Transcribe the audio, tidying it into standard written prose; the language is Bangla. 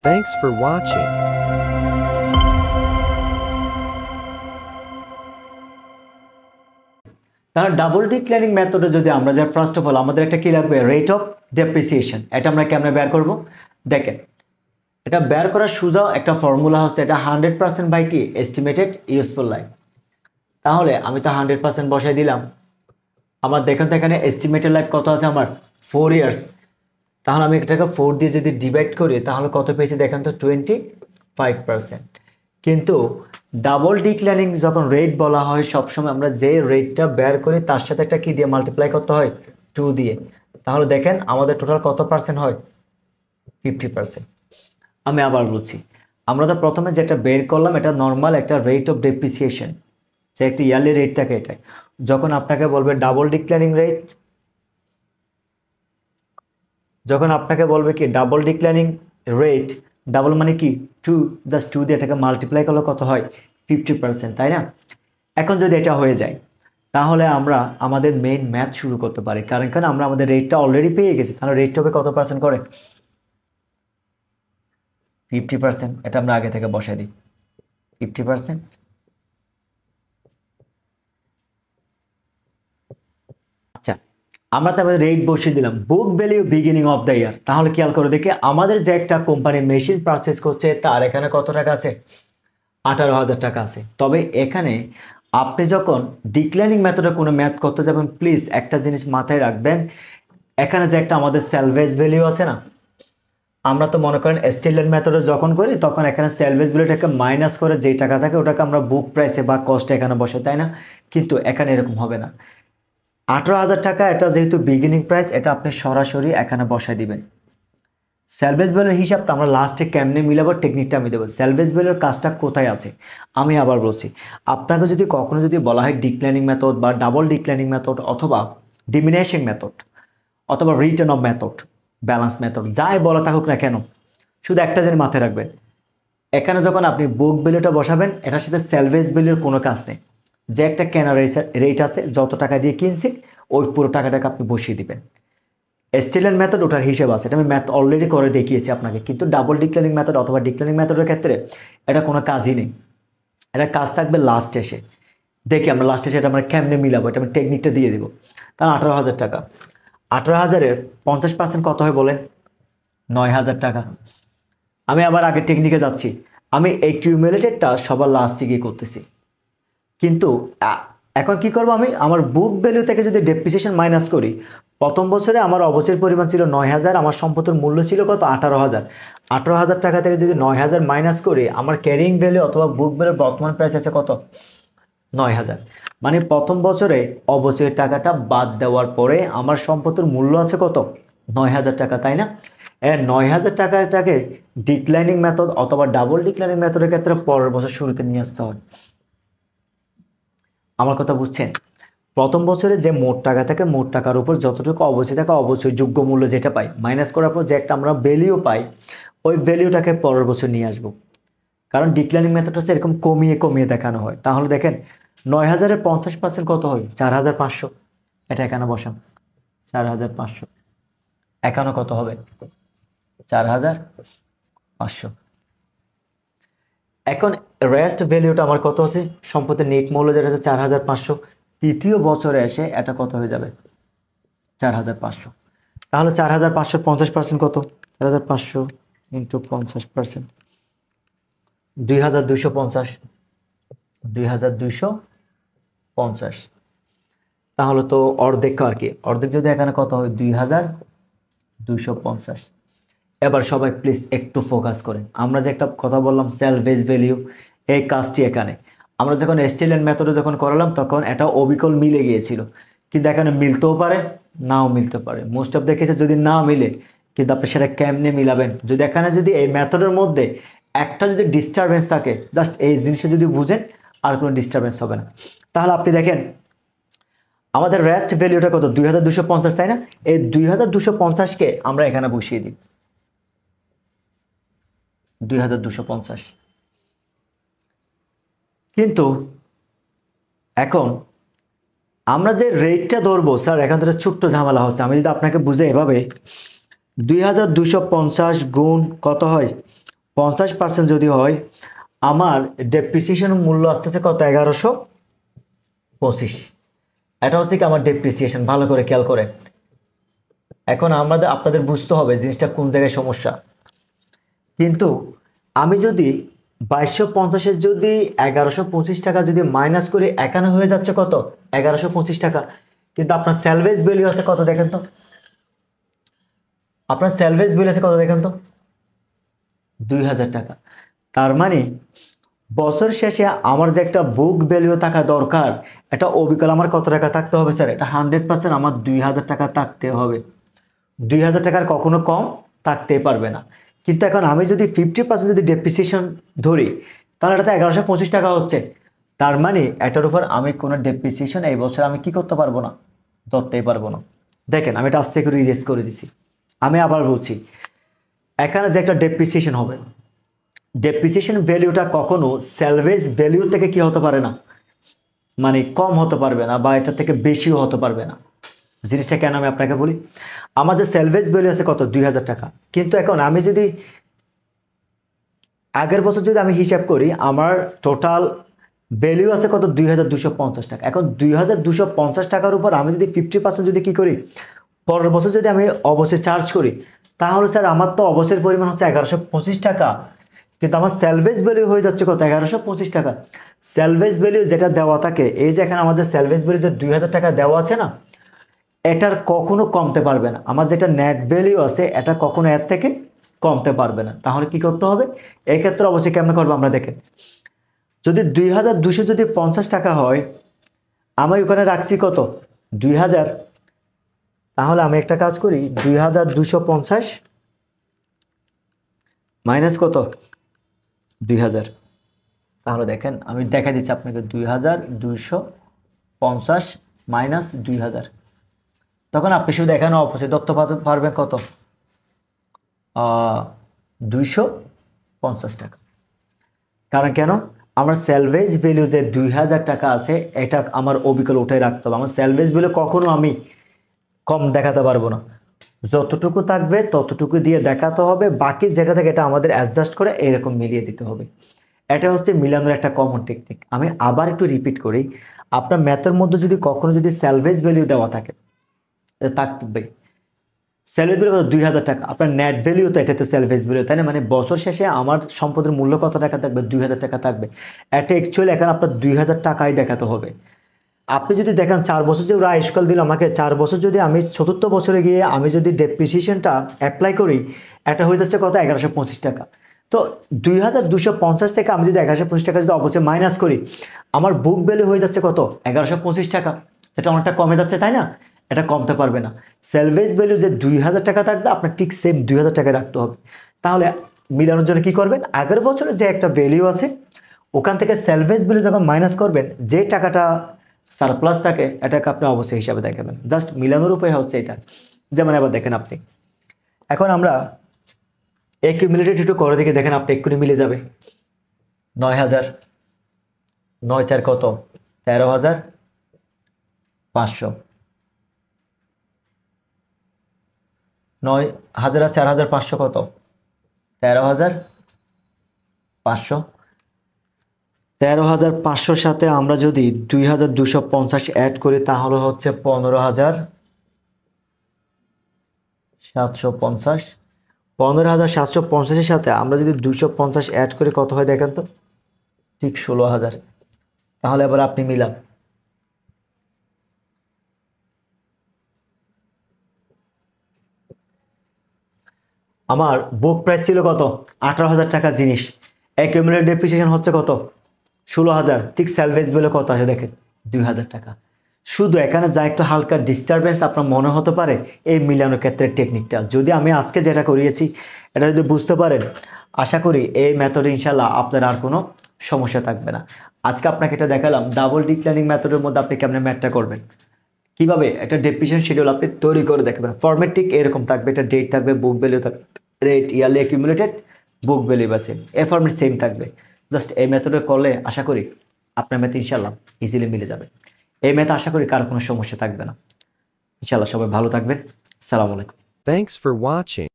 Thanks for watching. তাহলে ডাবল ডিক্লারিং মেথডে যদি আমরা যাই ফার্স্ট অফ অল আমাদের একটা কি লাগবে রেট অফ ডেপ্রিসিয়েশন। এটা আমরা কেমনে বের করব দেখেন, এটা বের করার সোজা একটা ফর্মুলা হচ্ছে, এটা 100% বাই কি এস্টিমেটেড ইউজফুল লাইফ। তাহলে আমি তো 100% বসাই দিলাম। আমার দেখেন তো এখানে এস্টিমেটেড লাইফ কত আছে আমার 4 ইয়ার্স। তাহলে আমি এটাকে 4 দিয়ে যদি ডিভাইড করি তাহলে কত পেয়েছি দেখেন তো 25%। কিন্তু ডাবল ডিক্লারিং যখন রেট বলা হয় সবসময় আমরা যে রেটটা বের করি তার সাথে একটা কি দিয়ে মাল্টিপ্লাই করতে হয় 2 দিয়ে। তাহলে দেখেন আমাদের টোটাল কত পার্সেন্ট হয় 50%। আমি আবার বলছি, আমরা তো প্রথমে যেটা বের করলাম এটা নর্মাল একটা রেট অফ ডেপ্রিসিয়েশন, যে একটা ইয়ারলি রেট থাকে এটাই। যখন আপনাকে বলবে ডাবল ডিক্লারিং রেট, যখন আপনাকে বলবে কি ডাবল ডিক্লারিং রেট, ডাবল মানে কি 2, জাস্ট 2 দিয়ে এটাকে মাল্টিপ্লাই করলে কত হয় 50%, তাই না? এখন যদি এটা হয়ে যায় তাহলে আমরা আমাদের মেইন ম্যাথ শুরু করতে পারি, কারণ আমরা আমাদের রেটটা অলরেডি পেয়ে গেছি। তাহলে রেটটা হবে কত পার্সেন্ট করে 50%। এটা আমরা আগে থেকে বসাই দিই 50%। আচ্ছা, আমরা তারপরে রেট বসিয়ে দিলাম book value beginning of the year. তাহলে খেয়াল করে দেখি আমাদের যে একটা কোম্পানি মেশিন পারচেস করছে তার এখানে কত টাকা আছে 18,000 টাকা আছে। তবে এখানে আপনি যখন ডিক্লাইনিং মেথডে কোনো ম্যাথ করতে যাবেন প্লিজ একটা জিনিস মাথায় রাখবেন, এখানে যে একটা আমাদের স্যালভেজ ভ্যালিউ আছে না, আমরা তো মনে করেন স্টিলের মেথডে যখন করি তখন এখানে স্যালভেজ ভ্যালুটাকে মাইনাস করে যে টাকা থাকে ওটাকে আমরা বুক প্রাইসে বা কস্টে এখানে বসে, তাই না? কিন্তু এখানে এরকম হবে না। 18,000 টাকা এটা যেহেতু বিগিনিং প্রাইস, এটা আপনি সরাসরি এখানে বসাই দিবেন। স্যালভেজ ভ্যালুর হিসাবটা আমরা লাস্টে কেমনে মিলাবো টেকনিকটা আমি দেবো। স্যালভেজ ভ্যালুর কাজটা কোথায় আছে আমি আবার বলছি। আপনাকে যদি কখনো যদি বলা হয় ডিক্লাইনিং মেথড বা ডাবল ডিক্লাইনিং মেথড অথবা ডিমিনিশিং মেথড অথবা return of method, balance method, যাই বলা থাকুক না কেন, শুধু একটা জিনিস মাথায় রাখবেন, এখানে যখন আপনি বুক ভ্যালুটা বসাবেন এটার সাথে স্যালভেজ ভ্যালুর কোনো কাজ নেই। যে একটা কেনার রেট আছে, যত টাকা দিয়ে কিনছি ওই পুরো টাকাটাকে আপনি বসিয়ে দিবেন। স্টিলের মেথড ওটার হিসেব আছে, এটা আমি ম্যাথ অলরেডি করে দেখিয়েছি আপনাকে। কিন্তু ডাবল ডিক্লারিং মেথড অথবা ডিক্লারিং মেথডের ক্ষেত্রে এটা কোনো কাজই নেই, এটা কাজ থাকবে লাস্ট এসে। দেখি আমরা লাস্ট এসে এটা আমরা কেমনে মিলাবো, এটা আমি টেকনিকটা দিয়ে দেবো। তাহলে 18,000 টাকা, 18,000-এর 50% কত হয় বলেন 9,000 টাকা। আমি আবার আগে টেকনিকে যাচ্ছি, আমি এই কিউমুলেটেডটা সবার লাস্টে গিয়ে করতেছি। কিন্তু এখন কি করব, আমি আমার বুক ভ্যালু থেকে যদি ডেপ্রিসিয়েশন মাইনাস করি, প্রথম বছরে আমার অবচয়ের পরিমাণ ছিল 9,000, আমার সম্পদের মূল্য ছিল কত 18,000। 18,000 টাকা থেকে যদি 9,000 মাইনাস করি আমার ক্যারিং ভ্যালু অথবা বুক ভ্যালুর বর্তমান প্রাইস আছে কত 9,000। মানে প্রথম বছরে অবচয়ের টাকাটা বাদ দেওয়ার পরে আমার সম্পদের মূল্য আছে কত 9,000 টাকা, তাই না? 9,000 টাকাটাকে ডিক্লাইনিং মেথড অথবা ডাবল ডিক্লাইনিং মেথডের ক্ষেত্রে পরের বছর শুরুতে নিয়ে আসতে হয়। আমার কথা বুঝছেন? প্রথম বছরে যে মোট টাকা থাকে মোট টাকার উপর যতটুকু অবচয় থাকে অবচয় যোগ্য মূল্য যেটা পাই মাইনাস করার পর যে একটা আমরা ভ্যালিউ পাই ওই ভ্যালিউটাকে পরের বছর নিয়ে আসবো। কারণ ডিক্লাইনিং মেথড হচ্ছে এরকম কমিয়ে কমিয়ে দেখানো হয়। তাহলে দেখেন 9,000-এর 50% কত হয় 4,500। এটা এখানে বসান 4,500, এখানে কত হবে 4,500। এখন রেস্ট ভ্যালুটা আমার কত আছে সম্পদের নেট মূল্য যেটা হচ্ছে 4,500। তৃতীয় বছরে এসে এটা কত হয়ে যাবে 4,500। তাহলে 4,500 50% কত 4,500 ইন্টু 50%, 2,250, 2,250। তাহলে তো অর্ধেক আর কি, অর্ধেক যদি এখানে কত হয় 2,250। এবার সবাই প্লিজ একটু ফোকাস করেন, আমরা যে একটা কথা বললাম স্যালভেজ ভ্যালিউ, এই কাজটি এখানে আমরা যখন স্টিলের মেথডে যখন করালাম তখন এটা অবিকল মিলে গিয়েছিল, কিন্তু এখানে মিলতেও পারে নাও মিলতে পারে। মোস্ট অফ দ্য কেসে যদি না মিলে, কিন্তু আপনি সেটা কেমনে মিলাবেন, যদি এখানে যদি এই মেথডের মধ্যে একটা যদি ডিস্টারবেন্স থাকে, জাস্ট এই জিনিসটা যদি বুঝেন আর কোনো ডিস্টারবেন্স হবে না। তাহলে আপনি দেখেন আমাদের রেস্ট ভ্যালুটা কত 2,250, তাই না? এই 2,250-কে আমরা এখানে বসিয়ে দিই 2,250। কিন্তু এখন আমরা যে রেটটা ধরবো স্যার এখান থেকে ছোট্ট ঝামেলা হচ্ছে। আমি যদি আপনাকে বুঝে এভাবে 2,250 গুণ কত হয় 50% যদি হয়, আমার ডেপ্রিসিয়েশন মূল্য আসতেছে কত? 1125। এটা হচ্ছে কি আমার ডেপ্রিসিয়েশন। ভালো করে খেয়াল করে। এখন আপনাদের বুঝতে হবে জিনিসটা কোন জায়গায় সমস্যা। কিন্তু আমি যদি 2250-এর যদি 1125 টাকা যদি মাইনাস করে, এখানে হয়ে যাচ্ছে কত? 1125 টাকা। কিন্তু আপনার স্যালভেজ ভ্যালু আছে কত দেখেন তো? আপনার স্যালভেজ ভ্যালু আছে কত দেখেন তো? 2000 টাকা। তার মানে বছর শেষে আমার যে একটা বুক ভ্যালু থাকা দরকার, এটা অবিকল আমার কত টাকা থাকতে হবে স্যার? এটা 100% আমার 2000 টাকা থাকতে হবে। 2000 টাকার কখনো কম থাকতে পারবে না। কিন্তু এখন আমি যদি 50% যদি ডেপ্রিসিয়েশন ধরি, তাহলে এটাতে 1125 টাকা হচ্ছে। তার মানে এটার উপর আমি কোনো ডেপ্রিসিয়েশন এই বছর আমি কি করতে পারবো না? ধরতেই পারবো না। দেখেন আমি এটা আস্তে করে ইরেজ করে দিছি। আমি আবার বলছি, এখানে যে একটা ডেপ্রিসিয়েশন হবে, ডেপ্রিসিয়েশন ভ্যালুটা কখনো স্যালভেজ ভ্যালু থেকে কি হতে পারে না, মানে কম হতে পারবে না, বা এটা থেকে বেশিও হতে পারবে না। জিনিসটা কেন আমি আপনাকে বলি, আমাদের স্যালভেজ ভ্যালু আছে কত? 2000 টাকা। কিন্তু এখন আমি যদি আগের বছর যদি আমি হিসাব করি, আমার টোটাল ভ্যালু আছে কত? 2250 টাকা। এখন 2250 টাকার উপর আমি যদি 50% যদি কি করি, পরের বছর যদি আমি অবশ্যই চার্জ করি, তাহলে স্যার আমার তো অবশ্যের পরিমাণ হচ্ছে 1125 টাকা। কিন্তু আমার স্যালভেজ ভ্যালু হয়ে যাচ্ছে কত? 1125 টাকা। স্যালভেজ ভ্যালু যেটা দেওয়া থাকে, এই যে এখানে আমাদের স্যালভেজ ভ্যালু যে 2000 টাকা দেওয়া আছে না, এটার কখনো কমতে পারবে না। আমার যেটা নেট ভ্যালু আছে, এটা কখনো এর থেকে কমতে পারবে না। তাহলে কি করতে হবে এক্ষেত্রে? অবশ্যই কেমন করবো আমরা দেখেন, যদি 2250 যদি 50 টাকা হয়, আমি ওখানে রাখছি কত? 2000। তাহলে আমি একটা কাজ করি, 2250 মাইনাস কত? 2000। তাহলে দেখেন আমি দেখা দিচ্ছি আপনাকে, 2250 মাইনাস 2000। তখন আপনি শুধু এখানে অপোজিট তথ্য পারবেন কত? 250 টাকা। কারণ কেন? আমার স্যালভেজ ভ্যালু যে 2000 টাকা আছে, এটা আমার অবিকল উঠাই রাখতে হবে। আমার স্যালভেজ ভ্যালু কখনো আমি কম দেখাতে পারবো না। যতটুকু থাকবে ততটুকু দিয়ে দেখাতে হবে, বাকি যেটা থাকে এটা আমাদের অ্যাডজাস্ট করে এরকম মিলিয়ে দিতে হবে। এটা হচ্ছে মিলানোর একটা কমন টেকনিক। আমি আবার একটু রিপিট করি, আপনার ম্যাথের মধ্যে যদি কখনো যদি স্যালভেজ ভ্যালু দেওয়া থাকে, থাকবে স্যালভেজ ভ্যালু কত? 2000 টাকা। আপনার নেট ভ্যালু তো, এটা তো স্যালভেজ ভ্যালু, তাই না? মানে বছর শেষে আমার সম্পদের মূল্য কত টাকা থাকবে? 2000 টাকা থাকবে। এটা অ্যাকচুয়ালি এখন আপনার 2000 টাকাই দেখাতে হবে। আপনি যদি দেখেন 4 বছর যে ওরা আয়ুষ্কাল দিল আমাকে, 4 বছর যদি আমি চতুর্থ বছরে গিয়ে আমি যদি ডেপ্রিসিয়েশনটা অ্যাপ্লাই করি, এটা হয়ে যাচ্ছে কত? 1125 টাকা। তো 2250 থেকে আমি যদি 1125 টাকা যদি অবশ্যই মাইনাস করি, আমার বুক ভ্যালু হয়ে যাচ্ছে কত? 1125 টাকা। সেটা অনেকটা কমে যাচ্ছে, তাই না? এটা কমতে পারবে না। স্যালভেজ ভ্যালু যে 2000 টাকা থাকবে, আপনার ঠিক সেম 2000 টাকায় রাখতে হবে। তাহলে মিলানোর জন্য কি করবেন, আগের বছরে যে একটা ভ্যালু আছে ওখান থেকে স্যালভেজ ভ্যালু যখন মাইনাস করবেন, যে টাকাটা সারপ্লাস থাকে এটাকে আপনি অবশ্যই হিসাবে দেখাবেন। জাস্ট মিলানোর উপায় হচ্ছে এটা। যেমন এবার দেখেন আপনি, এখন আমরা অ্যাকিউমুলেটেড একটু করে দেখে দেখেন, আপনি এক্ষুনি মিলে যাবে। 9000, 9 4 কত? 13,500। 9000 আর 4500 কত? 13,500। 13,500 সাথে আমরা যদি 2250 অ্যাড করি, তাহলে হচ্ছে 15,750। 15,750-এর সাথে আমরা যদি 250 অ্যাড করে কত হয় দেখেন তো? ঠিক 16,000। তাহলে এবার আপনি মিলান, আমার বুক প্রাইস ছিল কত? 18,000 টাকা জিনিস, অ্যাকিউমুলেটেড ডেপ্রিসিয়েশন হচ্ছে কত? 16,000। ঠিক স্যালভেজ ভ্যালু কত আছে দেখেন? 2000 টাকা। শুধু এখানে যা একটু হালকা ডিস্টারবেন্স আপনার মনে হতে পারে এই মিলানোর ক্ষেত্রে টেকনিকটা, যদি আমি আজকে যেটা করিয়েছি এটা যদি বুঝতে পারেন, আশা করি এই মেথডে ইনশাল্লাহ আপনার আর কোনো সমস্যা থাকবে না। আজকে আপনাকে এটা দেখালাম ডাবল ডিক্লাইনিং মেথডের মধ্যে আপনি কেমন ম্যাথটা করবেন, কিভাবে একটা ডেপ্রিসিয়েশন শিডিউল আপনি তৈরি করে দেখাবেন। ফরম্যাট ঠিক এরকম থাকবে, এটা ডেট থাকবে, বুক ভ্যালু থাকবে, রেট, ইয়ারলি অ্যাকিউমুলেটেড, বুক ভ্যালু বা সেম, এ ফরম্যাট সেম থাকবে। জাস্ট এই মেথডে করলে আশা করি আপনার ম্যাথ ইনশাল্লাহ ইজিলি মিলে যাবে। এই ম্যাথ আশা করি কারো কোনো সমস্যা থাকবে না। ইনশাল্লাহ সবাই ভালো থাকবেন। আসসালামু আলাইকুম। Thanks for watching.